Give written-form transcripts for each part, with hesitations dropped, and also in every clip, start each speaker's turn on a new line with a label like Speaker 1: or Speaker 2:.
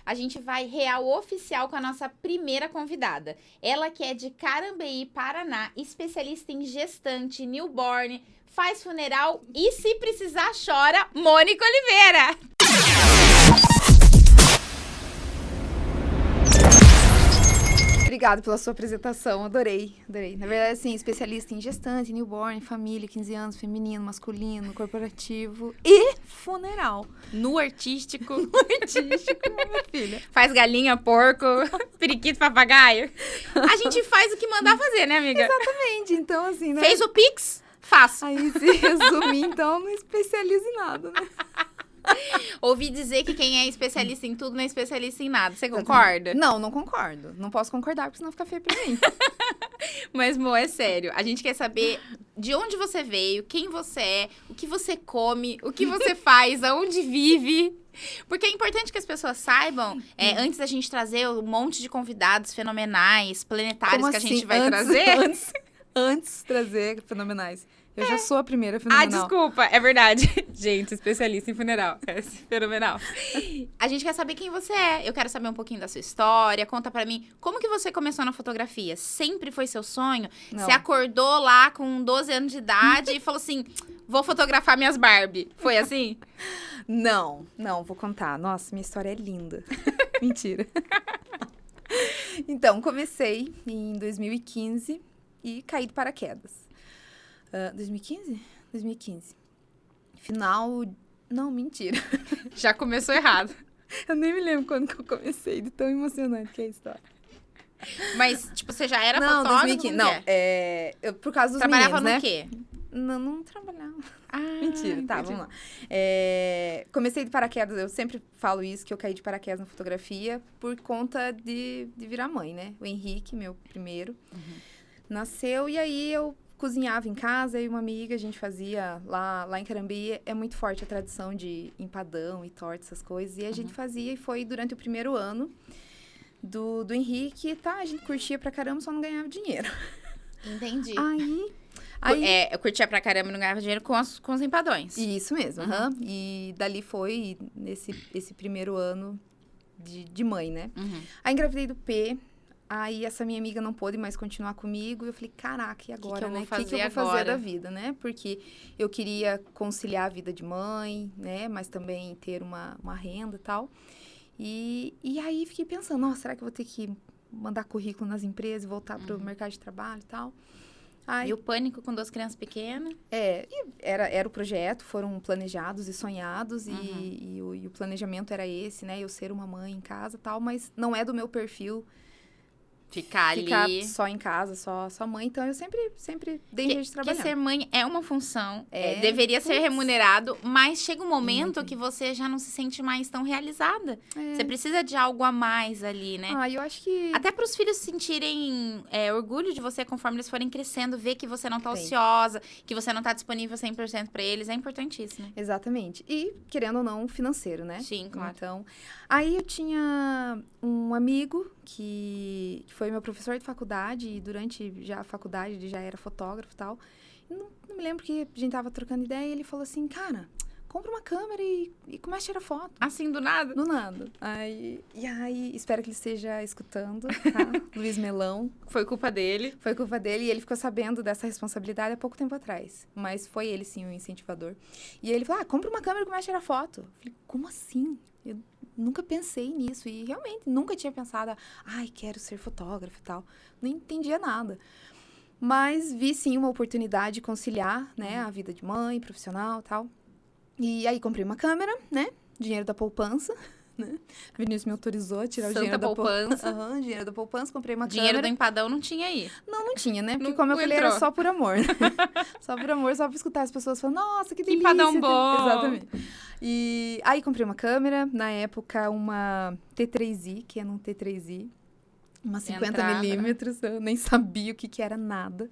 Speaker 1: a gente vai real oficial com a nossa primeira convidada. Ela que é de Carambeí, Paraná, especialista em gestante, newborn, faz funeral e, se precisar, chora, Mônica Oliveira.
Speaker 2: Obrigada pela sua apresentação, adorei. Na verdade, assim, especialista em gestante, newborn, família, 15 anos, feminino, masculino, corporativo e funeral.
Speaker 1: No artístico.
Speaker 2: Artístico, minha filha.
Speaker 1: Faz galinha, porco, periquito, papagaio. A gente faz o que mandar fazer, né, amiga?
Speaker 2: Exatamente, então assim, né?
Speaker 1: Fez o Pix? Faço.
Speaker 2: Aí, se resumir, então, não especializo em nada, né?
Speaker 1: Ouvi dizer que quem é especialista em tudo não é especialista em nada. Você concorda?
Speaker 2: Não concordo. Não posso concordar, porque senão fica feio pra mim.
Speaker 1: Mas, Mo, é sério. A gente quer saber de onde você veio, quem você é, o que você come, o que você faz, aonde vive. Porque é importante que as pessoas saibam, antes da gente trazer um monte de convidados fenomenais, planetários. Como que
Speaker 2: assim?
Speaker 1: A gente vai trazer.
Speaker 2: Antes trazer fenomenais. Eu já sou a primeira fenomenal.
Speaker 1: Ah, desculpa, é verdade. Gente, especialista em funeral. É fenomenal. A gente quer saber quem você é. Eu quero saber um pouquinho da sua história. Conta pra mim, como que você começou na fotografia? Sempre foi seu sonho?
Speaker 2: Não.
Speaker 1: Você acordou lá com 12 anos de idade e falou assim, vou fotografar minhas Barbie. Foi assim?
Speaker 2: Não, vou contar. Nossa, minha história é linda. Mentira. Então, comecei em 2015 e caí de paraquedas. 2015? 2015. Final... Não, mentira.
Speaker 1: Já começou errado.
Speaker 2: Eu nem me lembro quando que eu comecei, de tão emocionante que é a história.
Speaker 1: Mas, tipo, você já era
Speaker 2: não,
Speaker 1: fotógrafo?
Speaker 2: 2015. Não, eu, por causa dos
Speaker 1: Trabalhava
Speaker 2: meninos,
Speaker 1: no quê?
Speaker 2: Não trabalhava.
Speaker 1: Ah,
Speaker 2: Mentira, tá, vamos lá. Comecei de paraquedas, eu sempre falo isso, que eu caí de paraquedas na fotografia por conta de virar mãe, né? O Henrique, meu primeiro, nasceu e aí eu cozinhava em casa, eu e uma amiga, a gente fazia lá em Carambeí, é muito forte a tradição de empadão e torta, essas coisas, e a gente fazia, e foi durante o primeiro ano do Henrique, tá, a gente curtia pra caramba, só não ganhava dinheiro.
Speaker 1: Entendi.
Speaker 2: Aí
Speaker 1: eu curtia pra caramba e não ganhava dinheiro com os empadões.
Speaker 2: Isso mesmo, e dali foi esse primeiro ano de mãe, né? Aí engravidei do P. Aí essa minha amiga não pôde mais continuar comigo. E eu falei, caraca, e agora, né? O que eu vou fazer da vida, né? Porque eu queria conciliar a vida de mãe, né? Mas também ter uma renda e tal. E aí fiquei pensando, nossa, será que eu vou ter que mandar currículo nas empresas, voltar pro mercado de trabalho e tal?
Speaker 1: E o pânico com 2 crianças pequenas?
Speaker 2: Era o projeto, foram planejados e sonhados. E o planejamento era esse, né? Eu ser uma mãe em casa e tal. Mas não é do meu perfil
Speaker 1: ficar ali
Speaker 2: só em casa, só mãe. Então, eu sempre dei jeito de trabalhar.
Speaker 1: Porque ser mãe é uma função, deveria ser remunerado, mas chega um momento que você já não se sente mais tão realizada. Você precisa de algo a mais ali, né?
Speaker 2: Eu acho que...
Speaker 1: Até para os filhos sentirem orgulho de você conforme eles forem crescendo, ver que você não tá ociosa, que você não tá disponível 100% para eles, é importantíssimo.
Speaker 2: Exatamente. E, querendo ou não, financeiro, né?
Speaker 1: Sim, claro.
Speaker 2: Então, aí eu tinha um amigo que foi meu professor de faculdade, e durante já a faculdade ele já era fotógrafo e tal. E não me lembro que a gente tava trocando ideia e ele falou assim, cara, compra uma câmera e começa a tirar foto.
Speaker 1: Assim, do nada?
Speaker 2: Do nada. Aí, espero que ele esteja escutando, tá? Luiz Melão.
Speaker 1: Foi culpa dele.
Speaker 2: Foi culpa dele e ele ficou sabendo dessa responsabilidade há pouco tempo atrás. Mas foi ele, sim, o incentivador. E ele falou, compra uma câmera e começa a tirar foto. Eu falei, como assim? Eu nunca pensei nisso. E realmente, nunca tinha pensado, quero ser fotógrafo e tal. Não entendia nada. Mas vi, sim, uma oportunidade de conciliar, né, a vida de mãe, profissional e tal. E aí, comprei uma câmera, né, dinheiro da poupança, né. Vinícius me autorizou a tirar o dinheiro da poupança. Dinheiro da poupança, comprei uma câmera.
Speaker 1: Dinheiro do empadão não tinha aí.
Speaker 2: Não tinha, né? Porque, como eu falei, era só por amor. Só por amor, só pra escutar as pessoas falando, nossa, que delícia.
Speaker 1: Empadão bom.
Speaker 2: Exatamente. E aí, comprei uma câmera, na época, uma T3i, que era um T3i, uma 50mm, eu nem sabia o que era nada.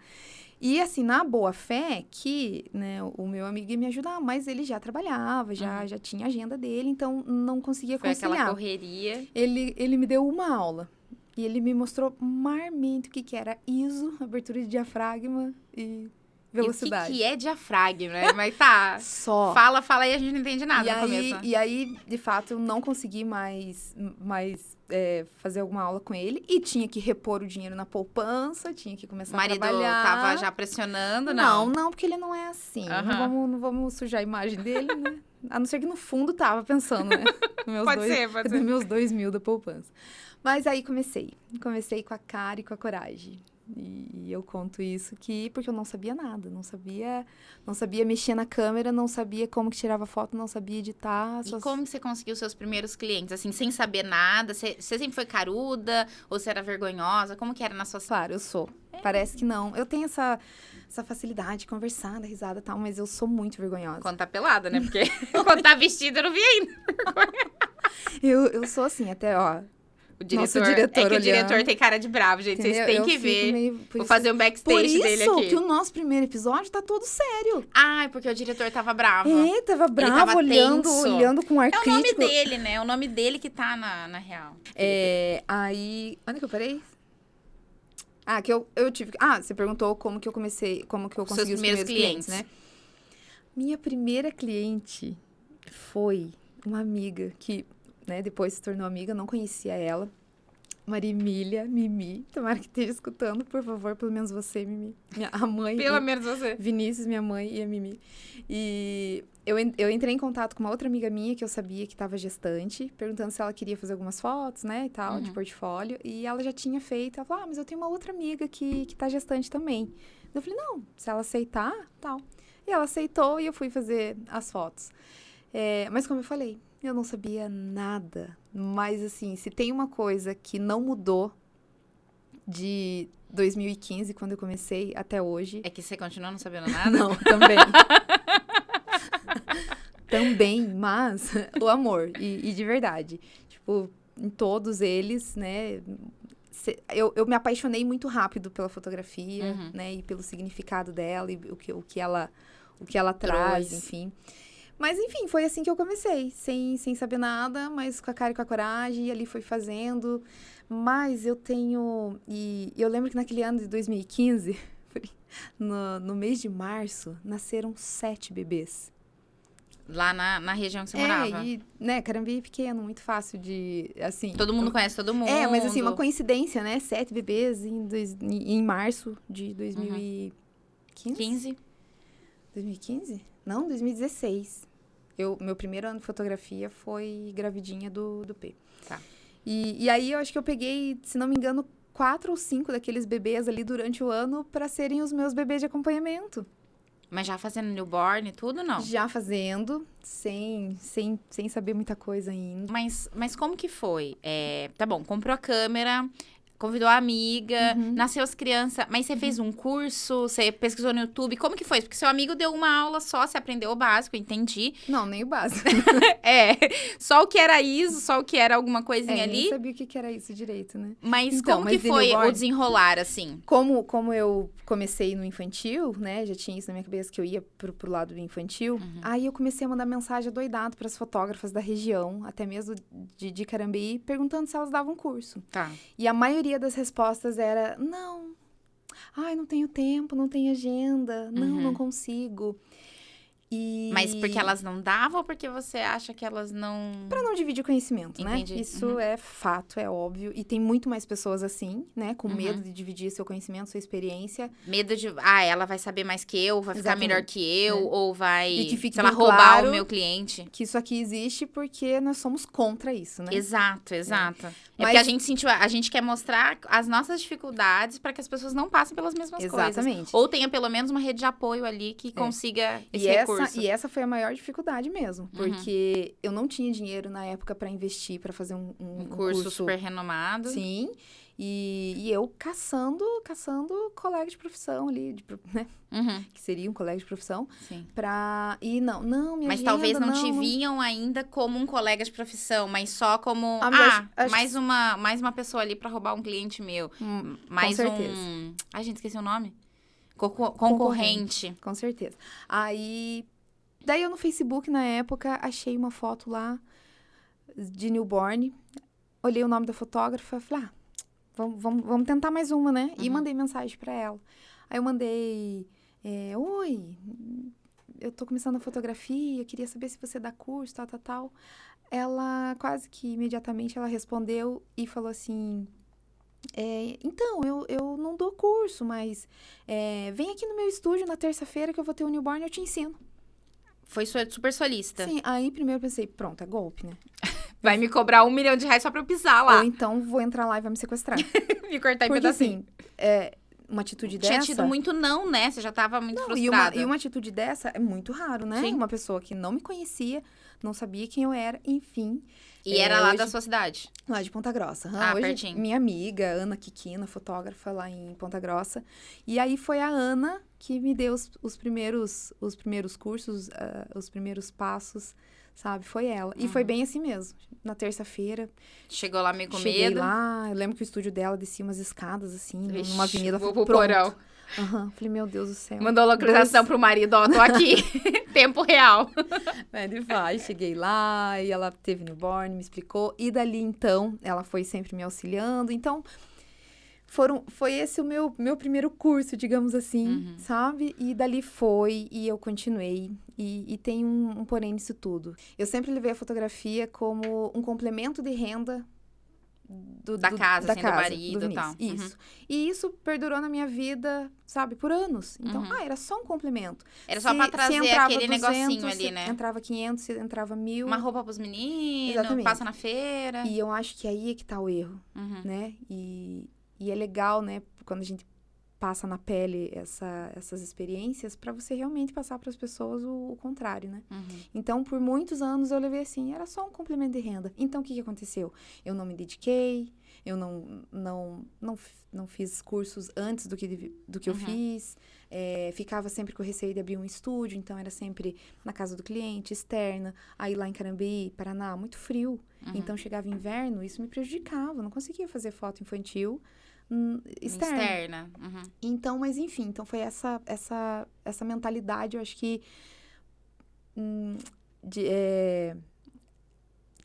Speaker 2: E, assim, na boa fé, que, né, o meu amigo ia me ajudar, mas ele já trabalhava, já tinha a agenda dele, então não conseguia conciliar.
Speaker 1: Foi aquela correria.
Speaker 2: Ele me deu uma aula e ele me mostrou marmente o que era ISO, abertura de diafragma, e velocidade.
Speaker 1: E o que é diafragma, né? Mas tá.
Speaker 2: Só.
Speaker 1: Fala e a gente não entende nada no começo.
Speaker 2: E aí, de fato, eu não consegui mais fazer alguma aula com ele. E tinha que repor o dinheiro na poupança, tinha que começar a trabalhar. O
Speaker 1: marido tava já pressionando,
Speaker 2: Não, porque ele não é assim. Não vamos sujar a imagem dele, né? A não ser que no fundo tava pensando, né?
Speaker 1: Pode ser.
Speaker 2: Dos meus 2.000 da poupança. Mas aí comecei. Comecei com a cara e com a coragem. E eu conto isso porque eu não sabia nada, não sabia mexer na câmera, não sabia como que tirava foto, não sabia editar.
Speaker 1: E como que você conseguiu seus primeiros clientes, assim, sem saber nada? Você sempre foi caruda ou você era vergonhosa? Como que era na sua...
Speaker 2: Claro, eu sou. Parece que não. Eu tenho essa facilidade de conversar, dar risada e tal, mas eu sou muito vergonhosa.
Speaker 1: Quando tá pelada, né? Porque quando tá vestida eu não vi ainda.
Speaker 2: Eu sou assim, até, ó...
Speaker 1: O diretor,
Speaker 2: nosso diretor
Speaker 1: o diretor tem cara de bravo, gente.
Speaker 2: Entendeu?
Speaker 1: Vocês têm que ver. Vou fazer um backstage dele aqui.
Speaker 2: Por isso que o nosso primeiro episódio tá todo sério.
Speaker 1: Ah, porque o diretor tava bravo.
Speaker 2: Tava bravo,
Speaker 1: tava
Speaker 2: olhando com ar
Speaker 1: crítico. É o nome dele, né? É o nome dele que tá na real.
Speaker 2: Aí... Onde que eu parei? Que eu tive... você perguntou como que eu consegui os primeiros clientes, né? Minha primeira cliente foi uma amiga que... né, depois se tornou amiga, não conhecia ela. Marimília, Mimi. Tomara que esteja escutando, por favor, pelo menos você, Mimi. A mãe.
Speaker 1: Pelo menos você.
Speaker 2: Vinícius, minha mãe e a Mimi. E eu entrei em contato com uma outra amiga minha que eu sabia que estava gestante, perguntando se ela queria fazer algumas fotos, né, e tal, de portfólio. E ela já tinha feito. Ela falou, mas eu tenho uma outra amiga que tá gestante também. Eu falei, não, se ela aceitar, tal. E ela aceitou e eu fui fazer as fotos. Mas como eu falei, eu não sabia nada, mas assim, se tem uma coisa que não mudou de 2015, quando eu comecei, até hoje...
Speaker 1: É que você continua não sabendo nada?
Speaker 2: Não, também. Também, mas o amor, e de verdade. Tipo, em todos eles, né, eu me apaixonei muito rápido pela fotografia, né, e pelo significado dela, e o que ela traz, enfim... Mas, enfim, foi assim que eu comecei, sem saber nada, mas com a cara e com a coragem, e ali foi fazendo. Mas eu tenho... E eu lembro que naquele ano de 2015, no mês de março, nasceram 7 bebês.
Speaker 1: Lá na região que você morava?
Speaker 2: Né, Carambi pequeno, muito fácil de, assim...
Speaker 1: Todo mundo conhece todo mundo.
Speaker 2: Mas assim, uma coincidência, né? 7 bebês em março de 2015. 2015? Não, 2016. Meu primeiro ano de fotografia foi gravidinha do P.
Speaker 1: Tá.
Speaker 2: E aí, eu acho que eu peguei, se não me engano, 4 ou 5 daqueles bebês ali durante o ano para serem os meus bebês de acompanhamento.
Speaker 1: Mas já fazendo newborn e tudo, não?
Speaker 2: Já fazendo, sem saber muita coisa ainda.
Speaker 1: Mas como que foi? Tá bom, comprou a câmera... Convidou a amiga, nasceu as crianças, mas você fez um curso, você pesquisou no YouTube, como que foi? Porque seu amigo deu uma aula só, você aprendeu o básico, entendi.
Speaker 2: Não, nem o básico.
Speaker 1: Só o que era ISO, só o que era alguma coisinha ali.
Speaker 2: Eu nem sabia o que era isso direito, né?
Speaker 1: Mas então, como que foi o desenrolar, assim?
Speaker 2: Como eu comecei no infantil, né, já tinha isso na minha cabeça que eu ia pro lado do infantil, aí eu comecei a mandar mensagem adoidado para as fotógrafas da região, até mesmo de Carambi, perguntando se elas davam curso.
Speaker 1: Tá.
Speaker 2: E a maioria das respostas era, não, não tenho tempo, não tenho agenda, não consigo.
Speaker 1: Mas porque elas não davam ou porque você acha que elas não...
Speaker 2: Pra não dividir conhecimento,
Speaker 1: Entendi.
Speaker 2: Né? Isso é fato, é óbvio. E tem muito mais pessoas assim, né? Com medo de dividir seu conhecimento, sua experiência.
Speaker 1: Medo de... ela vai saber mais que eu, vai ficar melhor que eu, ou vai,
Speaker 2: e que fique
Speaker 1: sei lá, roubar
Speaker 2: claro
Speaker 1: o meu cliente.
Speaker 2: Que isso aqui existe porque nós somos contra isso, né?
Speaker 1: Exato. Porque a gente quer mostrar as nossas dificuldades para que as pessoas não passem pelas mesmas coisas. Ou tenha pelo menos uma rede de apoio ali que consiga esse recurso.
Speaker 2: E essa foi a maior dificuldade mesmo. Porque eu não tinha dinheiro na época para investir, para fazer um curso
Speaker 1: super renomado.
Speaker 2: Sim. E eu caçando colega de profissão ali, né? Que seria um colega de profissão.
Speaker 1: Sim.
Speaker 2: Minha
Speaker 1: Mas
Speaker 2: agenda,
Speaker 1: talvez não te vinham ainda como um colega de profissão, mas só como... mais uma pessoa ali pra roubar um cliente meu. Mais
Speaker 2: com certeza.
Speaker 1: Ai, gente, esqueci o nome. Concorrente.
Speaker 2: Com certeza. Daí eu no Facebook, na época, achei uma foto lá de newborn. Olhei o nome da fotógrafa, falei, vamos tentar mais uma, né? E mandei mensagem pra ela. Aí eu mandei Oi, eu tô começando a fotografia, queria saber se você dá curso, tal, tal, tal. Ela, quase que imediatamente, ela respondeu e falou assim... então, eu não dou curso, mas vem aqui no meu estúdio na terça-feira que eu vou ter um newborn e eu te ensino.
Speaker 1: Foi super solícita.
Speaker 2: Sim, aí primeiro eu pensei, pronto, é golpe, né?
Speaker 1: Vai me cobrar R$1 milhão só pra eu pisar lá.
Speaker 2: Ou então vou entrar lá e vai me sequestrar.
Speaker 1: Me cortar em
Speaker 2: Porque
Speaker 1: pedacinho.
Speaker 2: assim, uma atitude
Speaker 1: Tinha
Speaker 2: dessa...
Speaker 1: tido muito não, né? Você já tava muito
Speaker 2: Não,
Speaker 1: frustrada.
Speaker 2: e uma atitude dessa é muito raro, né?
Speaker 1: Sim.
Speaker 2: Uma pessoa que não me conhecia, não sabia quem eu era, enfim.
Speaker 1: E era lá
Speaker 2: hoje,
Speaker 1: da sua cidade?
Speaker 2: Lá de Ponta Grossa. Hoje,
Speaker 1: pertinho.
Speaker 2: minha amiga, Ana Kikina, fotógrafa lá em Ponta Grossa. E aí foi a Ana que me deu os primeiros cursos, os primeiros passos, sabe? Foi ela. E foi bem assim mesmo. Na terça-feira.
Speaker 1: Chegou lá meio com
Speaker 2: cheguei
Speaker 1: medo?
Speaker 2: Lá, eu lembro que o estúdio dela descia umas escadas, assim,
Speaker 1: Vixe,
Speaker 2: numa avenida.
Speaker 1: vou pro
Speaker 2: pronto.
Speaker 1: porão.
Speaker 2: Falei, meu Deus do céu.
Speaker 1: Mandou localização pro marido, ó, tô aqui. Tempo real.
Speaker 2: Ele vai, cheguei lá, e ela teve newborn, me explicou. E dali, então, ela foi sempre me auxiliando. Então, foi esse o meu primeiro curso, digamos assim, sabe? E dali foi, e eu continuei. E tem um porém nisso tudo. Eu sempre levei a fotografia como um complemento de renda
Speaker 1: da casa, assim, do marido e tal.
Speaker 2: Isso. E isso perdurou na minha vida, sabe, por anos. Então, era só um complemento.
Speaker 1: Era só pra trazer aquele 200, negocinho ali, né?
Speaker 2: Entrava 500, entrava 1.000.
Speaker 1: Uma roupa pros meninos,
Speaker 2: Exatamente.
Speaker 1: Passa na feira.
Speaker 2: E eu acho que aí é que tá o erro, né? E é legal, né, quando a gente passa na pele essas experiências, pra você realmente passar pras pessoas o contrário, né? Então, por muitos anos eu levei assim, era só um complemento de renda. Então, o que aconteceu? Eu não me dediquei, eu não fiz cursos antes do que eu fiz, ficava sempre com receio de abrir um estúdio, então era sempre na casa do cliente, externa, aí lá em Carambeí, Paraná, muito frio. Então, chegava inverno, isso me prejudicava, eu não conseguia fazer foto infantil externa. Então, mas enfim, então foi essa mentalidade, eu acho que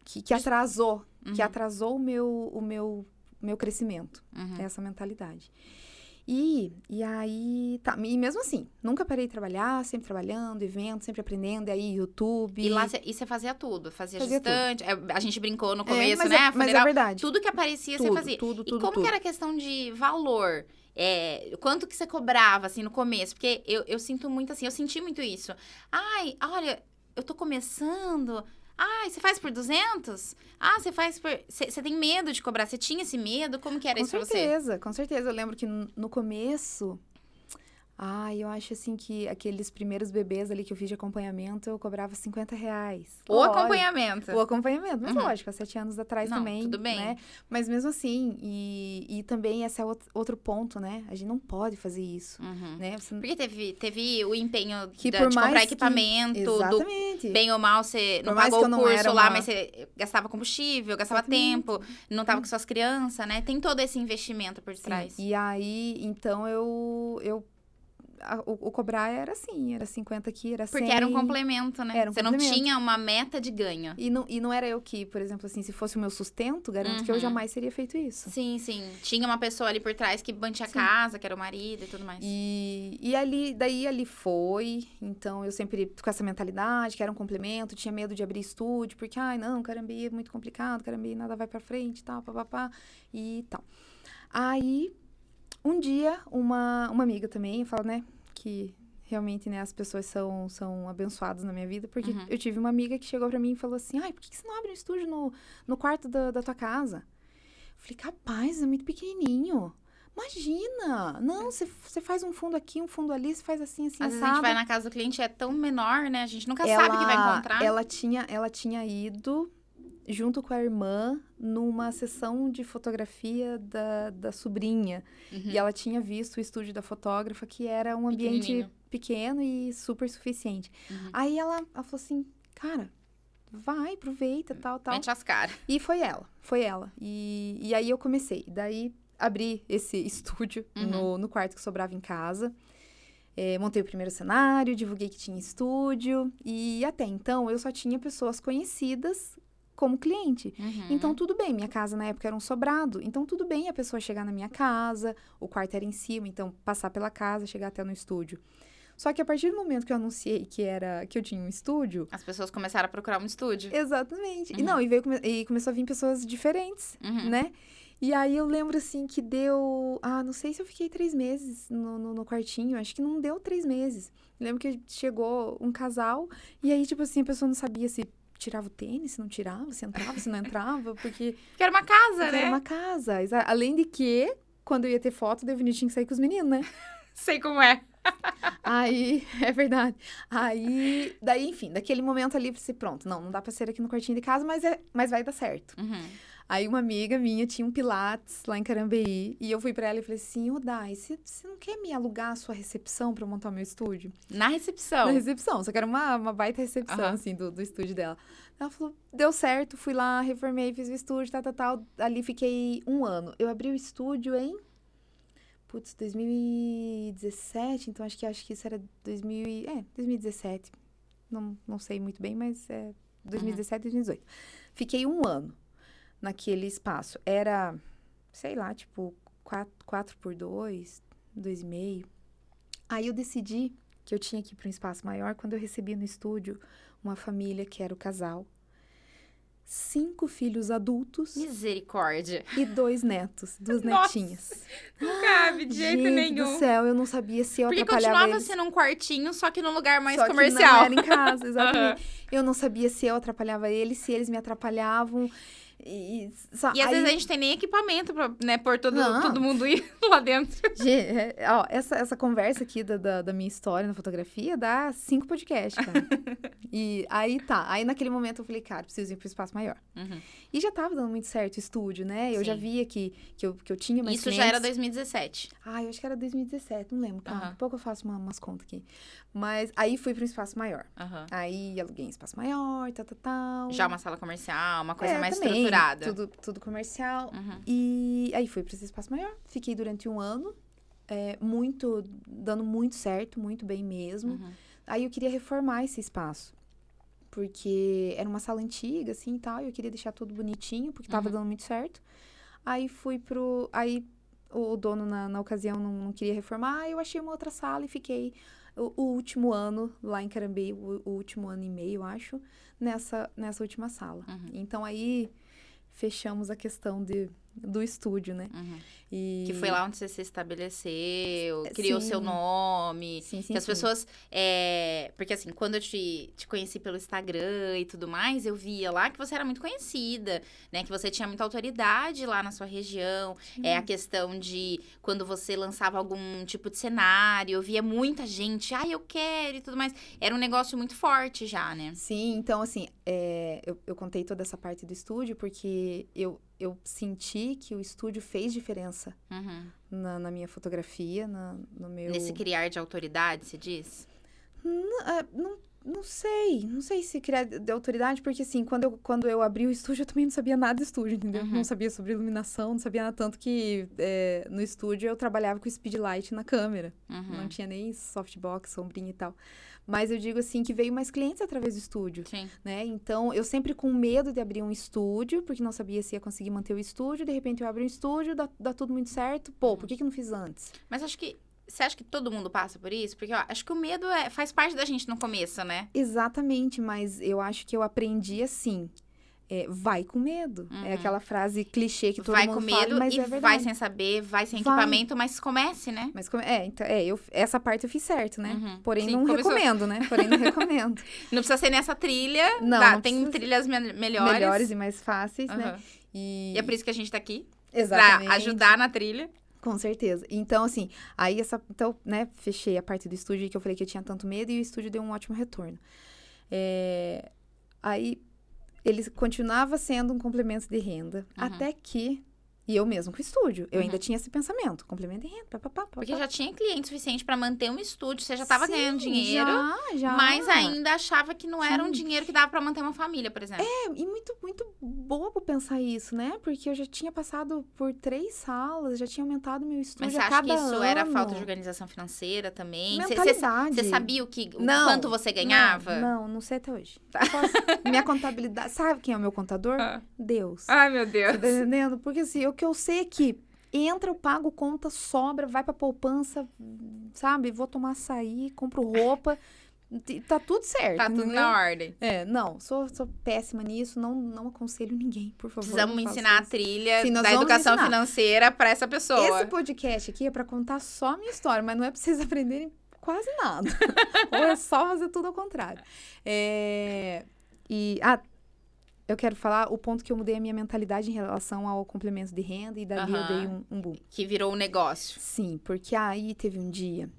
Speaker 2: que atrasou, que atrasou o meu crescimento, essa mentalidade. E aí, tá, e mesmo assim, nunca parei de trabalhar, sempre trabalhando, evento, sempre aprendendo, e aí YouTube.
Speaker 1: E lá você fazia tudo, fazia gestante, tudo. A gente brincou no começo,
Speaker 2: mas
Speaker 1: né?
Speaker 2: Mas é verdade.
Speaker 1: Tudo que aparecia, você fazia.
Speaker 2: Tudo,
Speaker 1: e como que era a questão de valor? Quanto que você cobrava, assim, no começo? Porque eu sinto muito assim, eu senti muito isso. Ai, olha, eu tô começando... Ah, você faz por 200? Ah, você faz por... Você tem medo de cobrar? Você tinha esse medo? Como que era isso pra você?
Speaker 2: Com certeza. Eu lembro que no começo... eu acho assim que aqueles primeiros bebês ali que eu fiz de acompanhamento, eu cobrava R$50.
Speaker 1: O acompanhamento.
Speaker 2: O acompanhamento. Mas lógico, há 7 anos atrás também,
Speaker 1: tudo bem.
Speaker 2: Né? Mas mesmo assim, e também esse é outro ponto, né? A gente não pode fazer isso, né?
Speaker 1: Porque teve o empenho de
Speaker 2: por
Speaker 1: comprar equipamento,
Speaker 2: exatamente.
Speaker 1: Bem ou mal, você não pagou o curso lá, mas você gastava combustível, gastava tempo, não tava com suas crianças, né? Tem todo esse investimento por trás.
Speaker 2: E aí, então, o cobrar era assim, era 50 aqui, era 100.
Speaker 1: Porque era um complemento, né? Você não tinha uma meta de ganho.
Speaker 2: E não era eu que, por exemplo, assim, se fosse o meu sustento, garanto que eu jamais teria feito isso.
Speaker 1: Sim. Tinha uma pessoa ali por trás que mantinha a casa, que era o marido e tudo mais.
Speaker 2: E ali foi. Então, eu sempre com essa mentalidade, que era um complemento, tinha medo de abrir estúdio, porque, não, Carambeí é muito complicado, Carambeí nada vai pra frente, tal, papapá, e tal. Aí... Um dia, uma amiga também, fala, né, que realmente, né, as pessoas são abençoadas na minha vida, porque eu tive uma amiga que chegou pra mim e falou assim, por que você não abre um estúdio no quarto da tua casa? Eu falei, capaz, é muito pequenininho. Imagina! Não, você faz um fundo aqui, um fundo ali, você faz assim,
Speaker 1: Às vezes a gente vai na casa do cliente, é tão menor, né, a gente nunca sabe o que vai encontrar.
Speaker 2: Ela tinha ido... junto com a irmã, numa sessão de fotografia da sobrinha. E ela tinha visto o estúdio da fotógrafa, que era um ambiente pequeno e super suficiente. Aí ela falou assim, cara, vai, aproveita, tal.
Speaker 1: Mete as caras.
Speaker 2: E foi ela. E aí eu comecei. Daí, abri esse estúdio no quarto que sobrava em casa. Montei o primeiro cenário, divulguei que tinha estúdio. E até então, eu só tinha pessoas conhecidas como cliente. Então, tudo bem. Minha casa, na época, era um sobrado. Então, tudo bem a pessoa chegar na minha casa. O quarto era em cima. Então, passar pela casa, chegar até no estúdio. Só que a partir do momento que eu anunciei que eu tinha um estúdio...
Speaker 1: As pessoas começaram a procurar um estúdio.
Speaker 2: Exatamente.
Speaker 1: Uhum.
Speaker 2: E não, e começou a vir pessoas diferentes, né? E aí eu lembro, assim, que deu... não sei se eu fiquei 3 meses no quartinho. Acho que não deu 3 meses. Eu lembro que chegou um casal e aí, tipo assim, a pessoa não sabia se tirava o tênis, se não tirava, se entrava, se não entrava, porque
Speaker 1: era uma casa,
Speaker 2: porque
Speaker 1: né?
Speaker 2: era uma casa. Além de que, quando eu ia ter foto, daí eu tinha que sair com os meninos, né?
Speaker 1: Sei como é.
Speaker 2: Aí, é verdade. Aí, daí, enfim, daquele momento ali, eu pensei, pronto, não dá pra ser aqui no quartinho de casa, mas vai dar certo. Aí uma amiga minha tinha um Pilates lá em Carambeí, e eu fui pra ela e falei assim, Dai, você não quer me alugar a sua recepção pra eu montar o meu estúdio?
Speaker 1: Na recepção?
Speaker 2: Na recepção, só que era uma baita recepção, assim, do estúdio dela. Ela falou, deu certo, fui lá, reformei, fiz o estúdio, tal. Ali fiquei 1 ano. Eu abri o estúdio em... 2017, então acho que isso era 2017. Não sei muito bem, mas é 2017, 2018. Fiquei 1 ano naquele espaço. Era, sei lá, tipo, 4x2, 2,5. Aí eu decidi que eu tinha que ir para um espaço maior quando eu recebi no estúdio uma família que era o casal. 5 filhos adultos.
Speaker 1: Misericórdia.
Speaker 2: E 2 netos, 2
Speaker 1: Nossa,
Speaker 2: netinhas.
Speaker 1: não cabe de jeito nenhum.
Speaker 2: Gente do céu, eu não sabia se eu
Speaker 1: Porque
Speaker 2: atrapalhava
Speaker 1: continuava
Speaker 2: eles.
Speaker 1: sendo um quartinho, só que num lugar mais
Speaker 2: Só
Speaker 1: comercial.
Speaker 2: Que não era em casa, exatamente. Eu não sabia se eu atrapalhava eles, se eles me atrapalhavam.
Speaker 1: E às vezes a gente tem nem equipamento pra, né, pôr todo mundo ir lá dentro.
Speaker 2: Ó, essa conversa aqui da minha história na fotografia dá 5 podcasts, cara. E aí tá. Aí naquele momento eu falei, cara, preciso ir pro espaço maior. E já tava dando muito certo o estúdio, né? Eu já via que eu tinha mais
Speaker 1: Isso
Speaker 2: clientes.
Speaker 1: já era 2017.
Speaker 2: Eu acho que era 2017, não lembro. Daqui a pouco eu faço umas contas aqui. Mas aí fui pro espaço maior. Aí aluguei um espaço maior, tal.
Speaker 1: Já uma sala comercial, uma coisa mais
Speaker 2: também,
Speaker 1: estruturada.
Speaker 2: Tudo comercial. E aí fui para esse espaço maior. Fiquei durante 1 ano. Dando muito certo, muito bem mesmo. Aí eu queria reformar esse espaço. Porque era uma sala antiga, assim, e tal. E eu queria deixar tudo bonitinho, porque tava dando muito certo. Aí Aí o dono, na ocasião, não queria reformar. Eu achei uma outra sala e fiquei o último ano lá em Carambeí. O último ano e meio, eu acho. Nessa última sala. Então, aí... fechamos a questão do estúdio, né?
Speaker 1: Que foi lá onde você se estabeleceu, criou seu nome.
Speaker 2: Sim.
Speaker 1: Que as pessoas... Porque assim, quando eu te conheci pelo Instagram e tudo mais, eu via lá que você era muito conhecida, né? Que você tinha muita autoridade lá na sua região. A questão de quando você lançava algum tipo de cenário, eu via muita gente, eu quero e tudo mais. Era um negócio muito forte já, né?
Speaker 2: Sim, então assim, eu contei toda essa parte do estúdio porque eu senti que o estúdio fez diferença na minha fotografia, no meu...
Speaker 1: Nesse criar de autoridade, se diz?
Speaker 2: Não sei se criar de autoridade, porque assim, quando eu abri o estúdio, eu também não sabia nada do estúdio, entendeu? Não sabia sobre iluminação, não sabia nada, tanto que no estúdio eu trabalhava com speedlight na câmera. Não tinha nem softbox, sombrinha e tal. Mas eu digo assim, que veio mais clientes através do estúdio, né? Então, eu sempre com medo de abrir um estúdio, porque não sabia se ia conseguir manter o estúdio, de repente eu abro um estúdio, dá tudo muito certo. Pô, por que eu não fiz antes?
Speaker 1: Mas você acha que todo mundo passa por isso? Porque eu acho que o medo faz parte da gente no começo, né?
Speaker 2: Exatamente, mas eu acho que eu aprendi assim. Vai com medo. É aquela frase clichê que todo mundo fala,
Speaker 1: vai com medo
Speaker 2: mas
Speaker 1: e
Speaker 2: é verdade.
Speaker 1: vai sem saber, vai sem equipamento, mas comece, né?
Speaker 2: Mas então, essa parte eu fiz certo, né? Porém,
Speaker 1: Sim,
Speaker 2: não
Speaker 1: começou.
Speaker 2: recomendo, né? Porém, não recomendo.
Speaker 1: Não precisa ser nessa trilha.
Speaker 2: Não
Speaker 1: tem
Speaker 2: precisa
Speaker 1: trilhas melhores.
Speaker 2: Melhores e mais fáceis, né?
Speaker 1: E é por isso que a gente tá aqui.
Speaker 2: Exatamente.
Speaker 1: Pra ajudar na trilha.
Speaker 2: Com certeza. Então, assim, então, né, fechei a parte do estúdio que eu falei que eu tinha tanto medo e o estúdio deu um ótimo retorno. Aí, ele continuava sendo um complemento de renda, até que... E eu mesmo com o estúdio. Eu ainda tinha esse pensamento. Complemento de renda,
Speaker 1: Porque já tinha cliente suficiente pra manter um estúdio. Você já tava ganhando dinheiro.
Speaker 2: Já.
Speaker 1: Mas ainda achava que não era um dinheiro que dava pra manter uma família, por exemplo.
Speaker 2: E muito, muito bobo pensar isso, né? Porque eu já tinha passado por 3 salas, já tinha aumentado meu estúdio
Speaker 1: Mas você
Speaker 2: a
Speaker 1: acha
Speaker 2: cada
Speaker 1: que isso era
Speaker 2: ano.
Speaker 1: falta de organização financeira também?
Speaker 2: Mentalidade.
Speaker 1: Você sabia o quanto você ganhava?
Speaker 2: Não sei até hoje. Minha contabilidade... Sabe quem é o meu contador? Deus.
Speaker 1: Ai, meu Deus.
Speaker 2: Você tá entendendo? Porque assim, o que eu sei é que entra, eu pago conta, sobra, vai pra poupança, sabe? Vou tomar açaí, compro roupa. Tá tudo certo.
Speaker 1: Tá tudo
Speaker 2: entendeu?
Speaker 1: na ordem.
Speaker 2: Não, sou péssima nisso, não aconselho ninguém, por favor.
Speaker 1: Precisamos
Speaker 2: não façam
Speaker 1: ensinar a
Speaker 2: isso.
Speaker 1: trilha
Speaker 2: Sim, nós
Speaker 1: da
Speaker 2: vamos
Speaker 1: educação
Speaker 2: ensinar.
Speaker 1: financeira pra essa pessoa.
Speaker 2: Esse podcast aqui é pra contar só a minha história, mas não é pra vocês aprenderem quase nada. Ou é só fazer tudo ao contrário. Eu quero falar o ponto que eu mudei a minha mentalidade em relação ao complemento de renda e dali eu dei um boom.
Speaker 1: Que virou um negócio.
Speaker 2: Sim, porque aí teve um dia...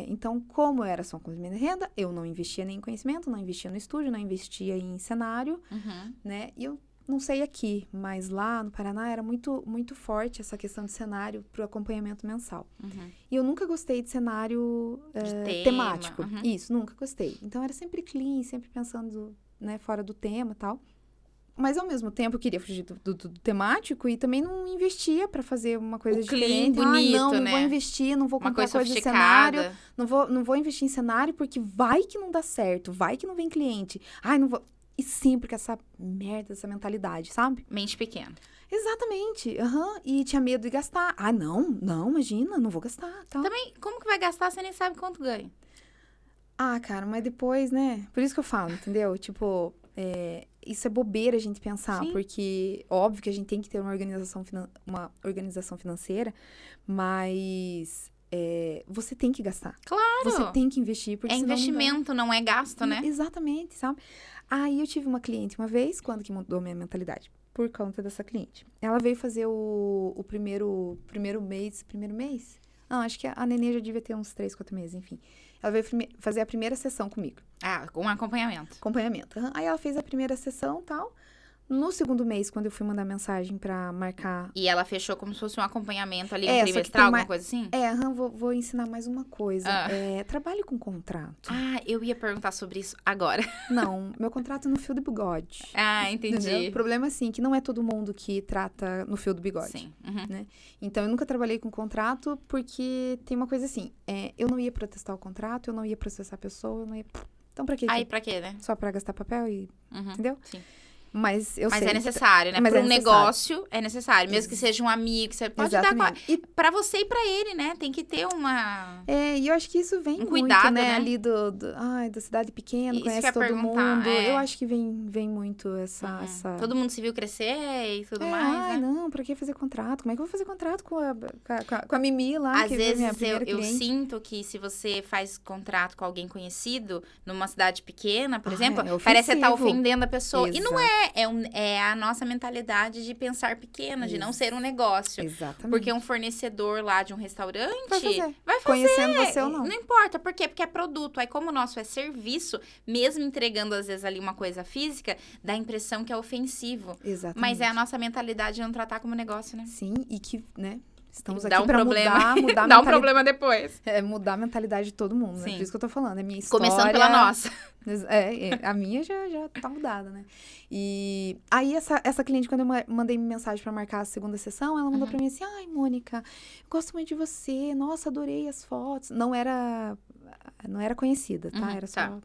Speaker 2: então, como eu era só um complemento de renda, eu não investia nem em conhecimento, não investia no estúdio, não investia em cenário, né? E eu não sei aqui, mas lá no Paraná era muito, muito forte essa questão de cenário para o acompanhamento mensal. E eu nunca gostei de cenário temático. Isso, nunca gostei. Então, era sempre clean, sempre pensando, né, fora do tema e tal. Mas, ao mesmo tempo, eu queria fugir do temático e também não investia para fazer uma coisa diferente.
Speaker 1: Bonito,
Speaker 2: não
Speaker 1: né?
Speaker 2: Vou investir, não vou
Speaker 1: Uma
Speaker 2: comprar
Speaker 1: coisa
Speaker 2: de cenário.
Speaker 1: sofisticada.
Speaker 2: Não vou investir em cenário porque vai que não dá certo, vai que não vem cliente. Não vou... E sempre com essa merda, essa mentalidade, sabe?
Speaker 1: Mente pequena.
Speaker 2: Exatamente. E tinha medo de gastar. Não, imagina, não vou gastar. Tal.
Speaker 1: Também, como que vai gastar, você nem sabe quanto ganha.
Speaker 2: Cara, mas depois, né? Por isso que eu falo, entendeu? Tipo... isso é bobeira a gente pensar,
Speaker 1: Sim.
Speaker 2: porque óbvio que a gente tem que ter uma organização financeira, mas você tem que gastar.
Speaker 1: Claro!
Speaker 2: Você tem que investir, porque senão
Speaker 1: investimento, não é gasto, né?
Speaker 2: Exatamente, sabe? Aí eu tive uma cliente uma vez, quando que mudou minha mentalidade? Por conta dessa cliente. Ela veio fazer o primeiro mês. Não, acho que a nenê já devia ter uns 3, 4 meses, enfim. Ela veio fazer a primeira sessão comigo.
Speaker 1: Um acompanhamento.
Speaker 2: Aí ela fez a primeira sessão e tal. No segundo mês, quando eu fui mandar mensagem pra marcar...
Speaker 1: E ela fechou como se fosse um acompanhamento ali,
Speaker 2: só que
Speaker 1: trimestral, alguma coisa assim?
Speaker 2: Vou ensinar mais uma coisa. Trabalhe com contrato.
Speaker 1: Eu ia perguntar sobre isso agora.
Speaker 2: Não, meu contrato é no fio do bigode.
Speaker 1: Entendi.
Speaker 2: Entendeu? O problema é assim, que não é todo mundo que trata no fio do bigode.
Speaker 1: Sim.
Speaker 2: Né? Então, eu nunca trabalhei com contrato porque tem uma coisa assim, eu não ia protestar o contrato, eu não ia processar a pessoa, eu não ia... Então, pra quê?
Speaker 1: Pra quê, né?
Speaker 2: Só pra gastar papel e... Entendeu?
Speaker 1: Sim.
Speaker 2: Mas eu sei.
Speaker 1: Mas é necessário, né? Para um negócio, é necessário. Mesmo que seja um amigo, você pode dar pra você e pra ele, né? Tem que ter uma...
Speaker 2: E eu acho que isso vem muito,
Speaker 1: cuidado, né?
Speaker 2: Ali da cidade pequena,
Speaker 1: isso
Speaker 2: conhece todo mundo.
Speaker 1: Eu
Speaker 2: acho que vem muito essa...
Speaker 1: Todo mundo se viu crescer e tudo mais, né?
Speaker 2: Não, pra que fazer contrato? Como é que eu vou fazer contrato com a Mimi lá?
Speaker 1: Às vezes eu sinto que se você faz contrato com alguém conhecido, numa cidade pequena, por exemplo, parece que você tá ofendendo a pessoa.
Speaker 2: Exato.
Speaker 1: E não é a nossa mentalidade de pensar pequena, de não ser um negócio.
Speaker 2: Exatamente.
Speaker 1: Porque um fornecedor lá de um restaurante vai fazer.
Speaker 2: Conhecendo você ou não.
Speaker 1: Não importa, por quê? Porque é produto. Aí como o nosso é serviço, mesmo entregando às vezes ali uma coisa física, dá a impressão que é ofensivo.
Speaker 2: Exatamente.
Speaker 1: Mas é a nossa mentalidade de não tratar como negócio, né?
Speaker 2: Sim, e que, né? Estamos
Speaker 1: dá
Speaker 2: aqui pra mudar
Speaker 1: dá um problema depois.
Speaker 2: Mudar a mentalidade de todo mundo, né? Por isso que eu tô falando. É minha história.
Speaker 1: Começando pela nossa.
Speaker 2: A minha já tá mudada, né? E aí, essa cliente, quando eu mandei mensagem pra marcar a segunda sessão, ela mandou pra mim assim, ai, Mônica, eu gosto muito de você, nossa, adorei as fotos. Não era conhecida, tá? Era só...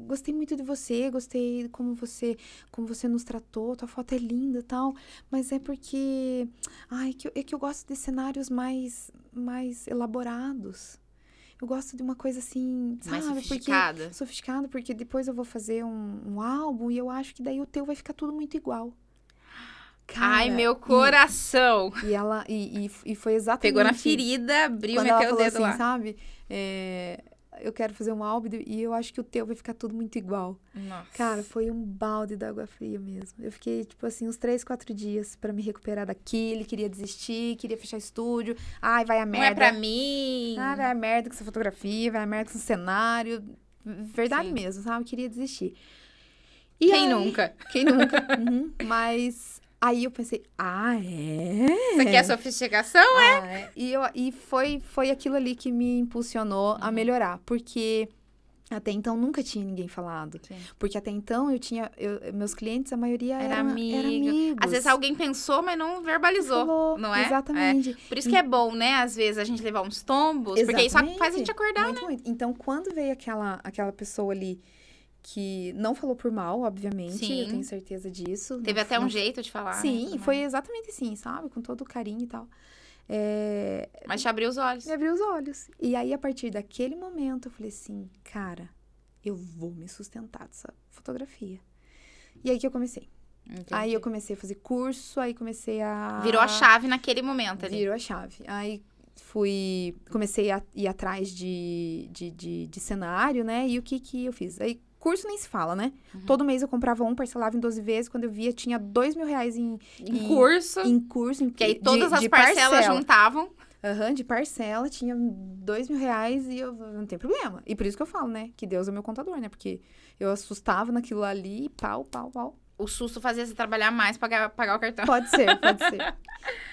Speaker 2: gostei muito de você, gostei como você nos tratou, tua foto é linda e tal, mas é porque que eu gosto de cenários mais elaborados. Eu gosto de uma coisa assim,
Speaker 1: mais
Speaker 2: sabe? Sofisticada, porque depois eu vou fazer um álbum e eu acho que daí o teu vai ficar tudo muito igual. Cara,
Speaker 1: ai, meu coração!
Speaker 2: E ela, e foi exatamente...
Speaker 1: Pegou na ferida, abriu, meteu o dedo
Speaker 2: assim,
Speaker 1: lá.
Speaker 2: Sabe? Eu quero fazer um álbum e eu acho que o teu vai ficar tudo muito igual.
Speaker 1: Nossa.
Speaker 2: Cara, foi um balde d'água fria mesmo. Eu fiquei, tipo assim, uns 3, 4 dias pra me recuperar daquele. Queria desistir, queria fechar estúdio. Ai, vai a merda.
Speaker 1: Não é pra mim.
Speaker 2: Vai a merda com essa fotografia, vai a merda com esse cenário. Verdade
Speaker 1: Sim.
Speaker 2: mesmo, sabe? Queria desistir.
Speaker 1: Quem nunca?
Speaker 2: Mas... Aí eu pensei,
Speaker 1: Isso aqui é sofisticação,
Speaker 2: E foi aquilo ali que me impulsionou a melhorar. Porque até então nunca tinha ninguém falado.
Speaker 1: Sim.
Speaker 2: Porque até então meus clientes, a maioria era
Speaker 1: amigos. Às vezes alguém pensou, mas não verbalizou,
Speaker 2: falou,
Speaker 1: não é?
Speaker 2: Exatamente.
Speaker 1: Por isso que é bom, né? Às vezes a gente levar uns tombos, porque isso faz a gente acordar,
Speaker 2: muito,
Speaker 1: né?
Speaker 2: Muito. Então, quando veio aquela pessoa ali que não falou por mal, obviamente.
Speaker 1: Sim.
Speaker 2: Eu tenho certeza disso.
Speaker 1: Teve
Speaker 2: Não-
Speaker 1: até um
Speaker 2: não-
Speaker 1: jeito de falar.
Speaker 2: Sim,
Speaker 1: né,
Speaker 2: foi exatamente assim, sabe? Com todo o carinho e tal.
Speaker 1: Mas te abriu os olhos.
Speaker 2: Me abriu os olhos. E aí, a partir daquele momento, eu falei assim, cara, eu vou me sustentar dessa fotografia. E aí que eu comecei.
Speaker 1: Entendi.
Speaker 2: Aí eu comecei a fazer curso, aí comecei a...
Speaker 1: Virou a chave naquele momento ali.
Speaker 2: Virou a chave. Aí comecei a ir atrás de cenário, né? E o que eu fiz? Aí, curso nem se fala, né? Todo mês eu comprava parcelava em 12 vezes. Quando eu via, tinha R$2.000
Speaker 1: Em curso.
Speaker 2: em curso.
Speaker 1: Que aí todas as parcelas juntavam.
Speaker 2: Aham, de parcela, tinha R$2.000 e eu não tem problema. E por isso que eu falo, né? Que Deus é meu contador, né? Porque eu assustava naquilo ali, pau.
Speaker 1: O susto fazia você trabalhar mais pra pagar o cartão.
Speaker 2: Pode ser, pode ser.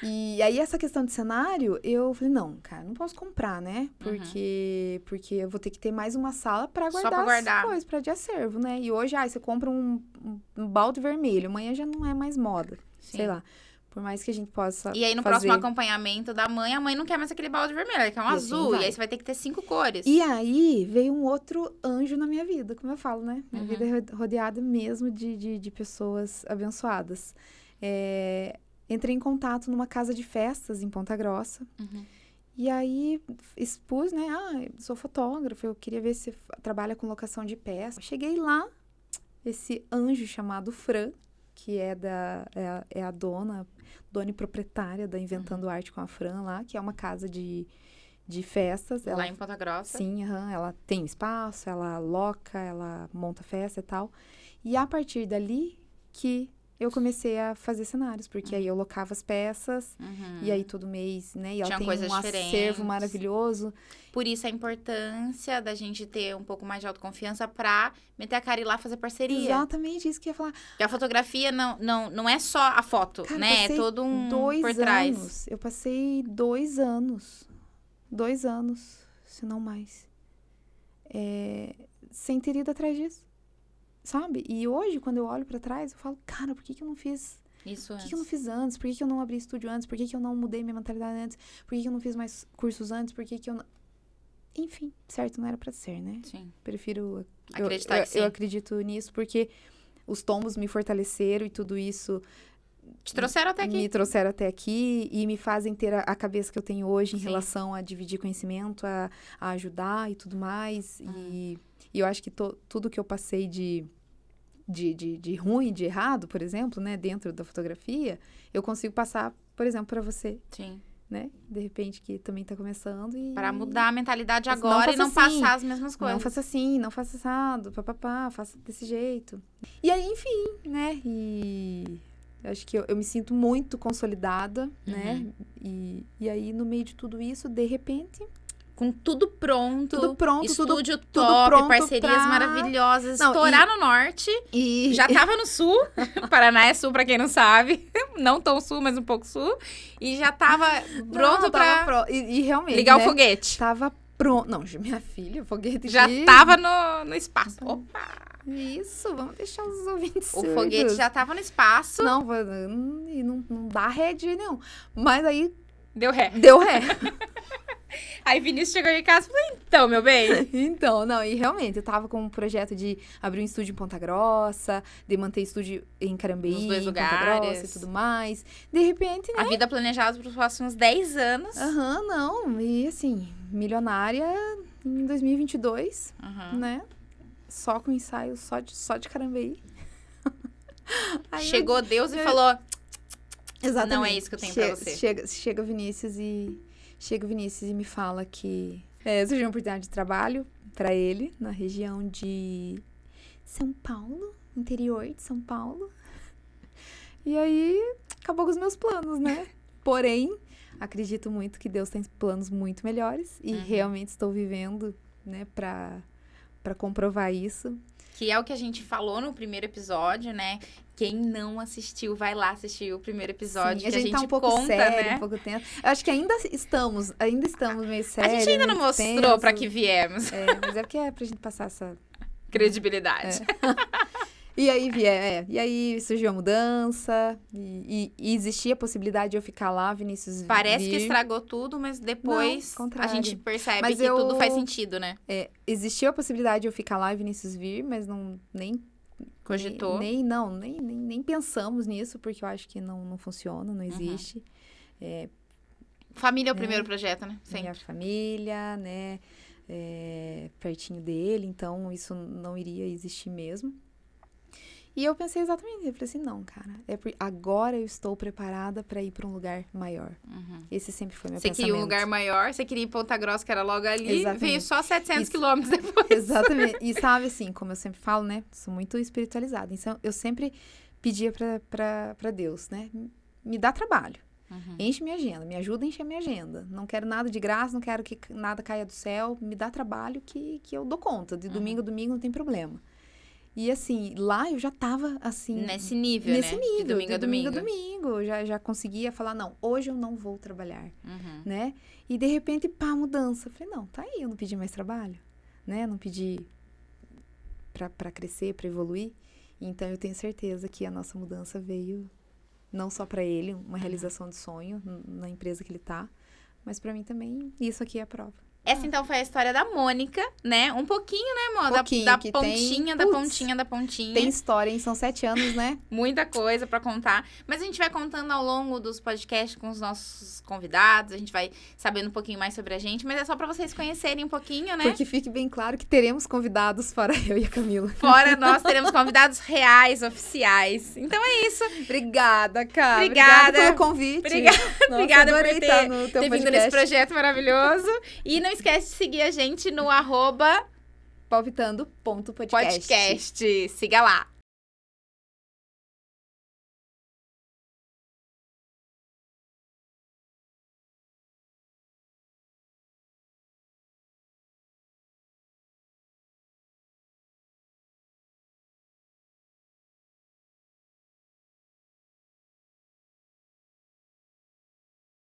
Speaker 2: E aí, essa questão de cenário, eu falei, não, cara, não posso comprar, né? Porque eu vou ter que ter mais uma sala pra
Speaker 1: Só
Speaker 2: guardar,
Speaker 1: pra guardar.
Speaker 2: as coisas, pra de acervo, né? E hoje, você compra um balde vermelho, amanhã já não é mais moda,
Speaker 1: Sim.
Speaker 2: sei lá. Por mais que a gente possa
Speaker 1: E aí, no
Speaker 2: fazer...
Speaker 1: próximo acompanhamento da mãe, a mãe não quer mais aquele balde vermelho, ela quer um
Speaker 2: E assim
Speaker 1: azul.
Speaker 2: vai.
Speaker 1: E aí, você vai ter que ter 5 cores.
Speaker 2: E aí, veio um outro anjo na minha vida, como eu falo, né? Minha vida é rodeada mesmo de pessoas abençoadas. Entrei em contato numa casa de festas em Ponta Grossa. E aí, expus, né? Eu sou fotógrafa, eu queria ver se trabalha com locação de peças. Cheguei lá, esse anjo chamado Fran, que é a dona e proprietária da Inventando Arte com a Fran lá, que é uma casa de festas.
Speaker 1: Lá em Ponta Grossa.
Speaker 2: Sim, ela tem espaço, ela loca, ela monta festa e tal. E a partir dali que eu comecei a fazer cenários, porque aí eu locava as peças, e aí todo mês, né? E ela
Speaker 1: Tinha
Speaker 2: tem
Speaker 1: coisas
Speaker 2: um
Speaker 1: diferentes.
Speaker 2: acervo maravilhoso.
Speaker 1: Por isso a importância da gente ter um pouco mais de autoconfiança pra meter a cara e ir lá fazer parceria.
Speaker 2: Exatamente isso que eu ia falar.
Speaker 1: Porque a fotografia não é só a foto,
Speaker 2: Cara,
Speaker 1: né? É
Speaker 2: passei
Speaker 1: todo um
Speaker 2: 2
Speaker 1: por trás.
Speaker 2: anos. Eu passei 2 anos. 2 anos, se não mais. Sem ter ido atrás disso. Sabe? E hoje, quando eu olho pra trás, eu falo, cara, por que eu não fiz?
Speaker 1: Isso
Speaker 2: Por que eu não fiz antes? Por que eu não abri estúdio antes? Por que eu não mudei minha mentalidade antes? Por que eu não fiz mais cursos antes? Por que eu não... Enfim, certo, não era pra ser, né?
Speaker 1: Sim.
Speaker 2: Prefiro...
Speaker 1: Acreditar que sim.
Speaker 2: Eu acredito nisso porque os tombos me fortaleceram e tudo isso...
Speaker 1: Te trouxeram até aqui.
Speaker 2: Me trouxeram até aqui e me fazem ter a cabeça que eu tenho hoje em
Speaker 1: Sim.
Speaker 2: relação a dividir conhecimento, a ajudar e tudo mais. E eu acho que tudo que eu passei de ruim, de errado, por exemplo, né, dentro da fotografia, eu consigo passar, por exemplo, para você,
Speaker 1: Sim.
Speaker 2: né? De repente, que também tá começando e...
Speaker 1: Para mudar a mentalidade
Speaker 2: Mas não
Speaker 1: agora e
Speaker 2: faça
Speaker 1: não
Speaker 2: assim.
Speaker 1: passar as mesmas coisas.
Speaker 2: Não faça assim, não faça assado, papapá, faça desse jeito. E aí, enfim, né? E acho que eu me sinto muito consolidada, né? E aí, no meio de tudo isso, de repente...
Speaker 1: Com tudo pronto.
Speaker 2: Tudo pronto,
Speaker 1: estúdio
Speaker 2: tudo
Speaker 1: top,
Speaker 2: pronto
Speaker 1: parcerias
Speaker 2: pra-
Speaker 1: maravilhosas.
Speaker 2: Não,
Speaker 1: Estourar no norte.
Speaker 2: E
Speaker 1: Já tava no sul. Paraná é sul, pra quem não sabe. Não tão sul, mas um pouco sul. E já tava pronto
Speaker 2: Não,
Speaker 1: pra
Speaker 2: E realmente,
Speaker 1: ligar
Speaker 2: né?
Speaker 1: o foguete.
Speaker 2: Tava pronto. Não, minha filha, o foguete
Speaker 1: Já
Speaker 2: de...
Speaker 1: tava no espaço. Opa!
Speaker 2: Isso, vamos deixar os ouvintes
Speaker 1: O
Speaker 2: surdos.
Speaker 1: foguete já tava no espaço.
Speaker 2: Não dá ré de jeito nenhum. Mas aí,
Speaker 1: Deu ré.
Speaker 2: deu ré.
Speaker 1: Aí Vinícius chegou em casa e falou, então, meu bem.
Speaker 2: Então, não, e realmente, eu tava com um projeto de abrir um estúdio em Ponta Grossa, de manter estúdio em Carambeí,
Speaker 1: Nos dois
Speaker 2: em Ponta
Speaker 1: lugares.
Speaker 2: Grossa e tudo mais. De repente, né?
Speaker 1: A vida planejada para os próximos 10 anos.
Speaker 2: Aham, não. E assim, milionária em 2022,
Speaker 1: Aham.
Speaker 2: né? Só com ensaio, só de Carambeí. Aí eu-
Speaker 1: Chegou Deus e falou,
Speaker 2: Exatamente.
Speaker 1: não é isso que eu tenho pra você.
Speaker 2: Chega o Vinícius e me fala que surgiu uma oportunidade de trabalho para ele na região de São Paulo, interior de São Paulo. E aí acabou com os meus planos, né? Porém, acredito muito que Deus tem planos muito melhores e realmente estou vivendo, né, para comprovar isso.
Speaker 1: Que é o que a gente falou no primeiro episódio, né? Quem não assistiu, vai lá assistir o primeiro episódio.
Speaker 2: Sim,
Speaker 1: que a gente
Speaker 2: tá um pouco
Speaker 1: conta,
Speaker 2: sério,
Speaker 1: né?
Speaker 2: um pouco tenso. Eu acho que ainda estamos meio
Speaker 1: A
Speaker 2: sérios.
Speaker 1: gente ainda não mostrou pra que viemos.
Speaker 2: Mas é porque é pra gente passar essa...
Speaker 1: Credibilidade.
Speaker 2: E aí surgiu a mudança, e existia a possibilidade de eu ficar lá, Vinícius
Speaker 1: Parece que
Speaker 2: vir.
Speaker 1: estragou tudo, mas depois
Speaker 2: Não,
Speaker 1: a
Speaker 2: contrário.
Speaker 1: gente percebe
Speaker 2: Mas
Speaker 1: que tudo faz sentido, né?
Speaker 2: Existia a possibilidade de eu ficar lá e Vinícius vir, mas nem
Speaker 1: Cogitou.
Speaker 2: nem pensamos nisso, porque eu acho que não funciona, não existe.
Speaker 1: Família é o primeiro projeto, né?
Speaker 2: Minha
Speaker 1: Sempre.
Speaker 2: família, né? Pertinho dele, então isso não iria existir mesmo. E eu pensei exatamente, eu falei assim, não, cara, agora eu estou preparada para ir para um lugar maior. Esse sempre foi meu
Speaker 1: Você
Speaker 2: pensamento.
Speaker 1: queria um lugar maior, você queria ir em Ponta Grossa, que era logo ali,
Speaker 2: Exatamente.
Speaker 1: veio só 700
Speaker 2: Isso.
Speaker 1: quilômetros depois.
Speaker 2: Exatamente. E sabe assim, como eu sempre falo, né? Sou muito espiritualizada. Então, eu sempre pedia para Deus, né? Me dá trabalho. Enche minha agenda, me ajuda a encher minha agenda. Não quero nada de graça, não quero que nada caia do céu. Me dá trabalho que eu dou conta. De domingo a domingo não tem problema. E assim, lá eu já tava assim...
Speaker 1: Nesse nível,
Speaker 2: Nesse
Speaker 1: né?
Speaker 2: nível,
Speaker 1: De domingo a domingo.
Speaker 2: domingo. Já conseguia falar, não, hoje eu não vou trabalhar, né? E de repente, pá, mudança. Eu falei, não, tá aí, eu não pedi mais trabalho, né? Não pedi pra crescer, pra evoluir. Então, eu tenho certeza que a nossa mudança veio não só pra ele, uma realização de sonho na empresa que ele tá, mas pra mim também, isso aqui é a prova.
Speaker 1: Essa, então, foi a história da Mônica, né? Um pouquinho, né, amor?
Speaker 2: Pouquinho,
Speaker 1: da
Speaker 2: que
Speaker 1: pontinha,
Speaker 2: tem-
Speaker 1: da pontinha.
Speaker 2: Tem história, hein? São 7 anos, né?
Speaker 1: Muita coisa pra contar. Mas a gente vai contando ao longo dos podcasts com os nossos convidados. A gente vai sabendo um pouquinho mais sobre a gente. Mas é só pra vocês conhecerem um pouquinho, né?
Speaker 2: Porque fique bem claro que teremos convidados fora eu e a Camila.
Speaker 1: Fora nós teremos convidados reais, oficiais. Então é isso.
Speaker 2: Obrigada, cara.
Speaker 1: Obrigada.
Speaker 2: Pelo convite.
Speaker 1: Obrigada.
Speaker 2: Nossa,
Speaker 1: Obrigada por
Speaker 2: adorei
Speaker 1: ter,
Speaker 2: estar no teu
Speaker 1: ter vindo
Speaker 2: podcast.
Speaker 1: nesse projeto maravilhoso. E não esquece de seguir a gente no @podcast.
Speaker 2: Palpitando.podcast.
Speaker 1: Siga lá.